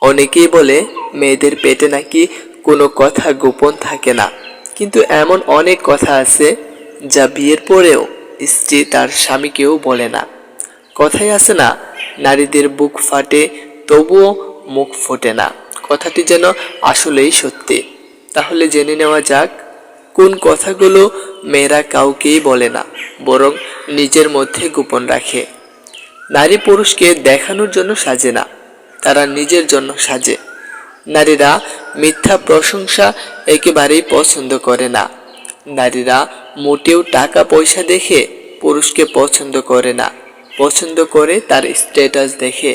অনেকেই বলে মেয়েদের পেটে নাকি কোনো কথা গোপন থাকে না, কিন্তু এমন অনেক কথা আছে যা বিয়ের পরেও স্ত্রী তার স্বামীকেও বলে না। কথাই আছে না, নারীদের বুক ফাটে তবুও মুখ ফোটে না। কথাটি যেন আসলেই সত্যি। তাহলে জেনে নেওয়া যাক কোন কথাগুলো মেয়েরা কাউকেই বলে না, বরং নিজের মধ্যে গোপন রাখে। নারী পুরুষকে দেখানোর জন্য সাজে না, তারা নিজের জন্য সাজে। নারীরা মিথ্যা প্রশংসা একেবারেই পছন্দ করে না। নারীরা মোটেও টাকা পয়সা দেখে পুরুষকে পছন্দ করে না, পছন্দ করে তার স্ট্যাটাস দেখে।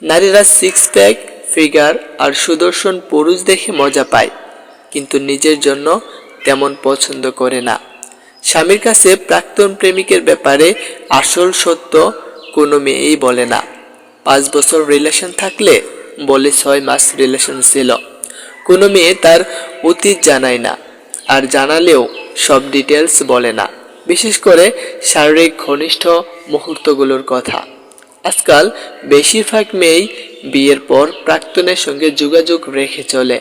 নারীরা সিক্স প্যাক, ফিগার আর সুদর্শন পুরুষ দেখে মজা পায়, কিন্তু নিজের জন্য তেমন পছন্দ করে না। স্বামীর কাছে প্রাক্তন প্রেমিকের ব্যাপারে আসল সত্য কোনো মেয়েই বলে না। 5 বছর রিলেশন থাকলে বলে 6 মাস রিলেশন ছিল। কোনো মেয়ে তার অতীত জানায় না, আর জানালেও সব ডিটেলস বলে না, বিশেষ করে শারীরিক ঘনিষ্ঠ মুহূর্তগুলোর কথা। আজকাল বেশিরভাগ মেয়েই বিয়ের পর প্রাক্তনের সঙ্গে যোগাযোগ রেখে চলে।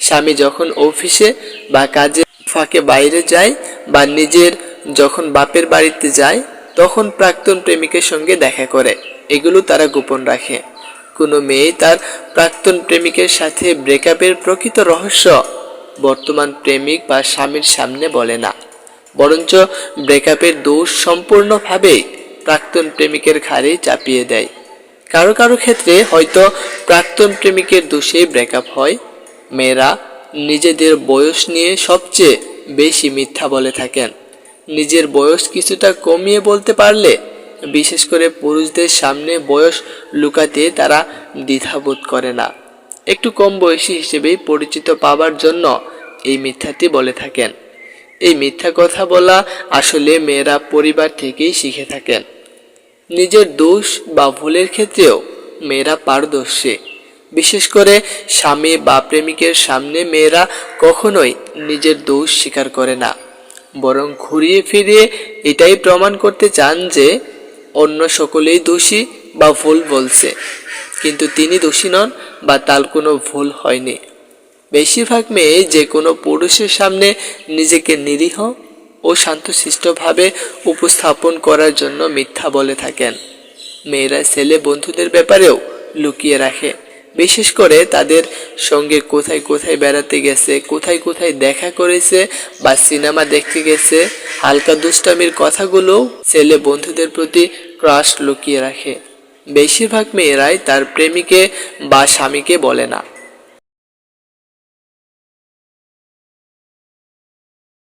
স্বামী যখন অফিসে বা কাজে ফাঁকে বাইরে যায় বা নিজের যখন বাপের বাড়িতে যায় তখন প্রাক্তন প্রেমিকের সঙ্গে দেখা করে, এগুলো তারা গোপন রাখে। কোনো মেয়ে তার প্রাক্তন প্রেমিকের সাথে ব্রেকআপের প্রকৃত রহস্য বর্তমান প্রেমিক বা স্বামীর সামনে বলে না, বরঞ্চ ব্রেকআপের দোষ সম্পূর্ণভাবে প্রাক্তন প্রেমিকের ঘাড়ে চাপিয়ে দেয়। কারো কারো ক্ষেত্রে হয়তো প্রাক্তন প্রেমিকের দোষে ব্রেকআপ হয়। মেয়েরা নিজেদের বয়স নিয়ে সবচেয়ে বেশি মিথ্যা বলে থাকেন। নিজের বয়স কিছুটা কমিয়ে বলতে পারলে, বিশেষ করে পুরুষদের সামনে বয়স লুকাতে তারা দ্বিধাবোধ করে না। একটু কম বয়সী হিসেবেই পরিচিত পাবার জন্য এই মিথ্যাটি বলে থাকেন। এই মিথ্যা কথা বলা আসলে মেয়েরা পরিবার থেকেই শিখে থাকেন। নিজের দোষ বা ভুলের ক্ষেত্রেও মেয়েরা পারদর্শী। বিশেষ করে স্বামী বা প্রেমিকের সামনে মেয়েরা কখনোই নিজের দোষ স্বীকার করে না, বরং ঘুরিয়ে ফিরিয়ে এটাই প্রমাণ করতে চান যে অন্য সকলেই দোষী বা ভুল বলছে, কিন্তু তিনি দোষী নন বা তার কোনো ভুল হয়নি। বেশিরভাগ মেয়ে যে কোনো পুরুষের সামনে নিজেকে নিরীহ ও শান্তশিষ্টভাবে উপস্থাপন করার জন্য মিথ্যা বলে থাকেন। মেয়েরা ছেলে বন্ধুদের ব্যাপারেও লুকিয়ে রাখে, বিশেষ করে তাদের সঙ্গে কোথায় কোথায় বেড়াতে গেছে, কোথায় কোথায় দেখা করেছে বা সিনেমা দেখতে গেছে। হালকা দুষ্টামির কথাগুলো ছেলে বন্ধুদের প্রতি ক্রাশ লুকিয়ে রাখে। বেশিরভাগ মেয়েরাই তার প্রেমিকে বা স্বামীকে বলে না।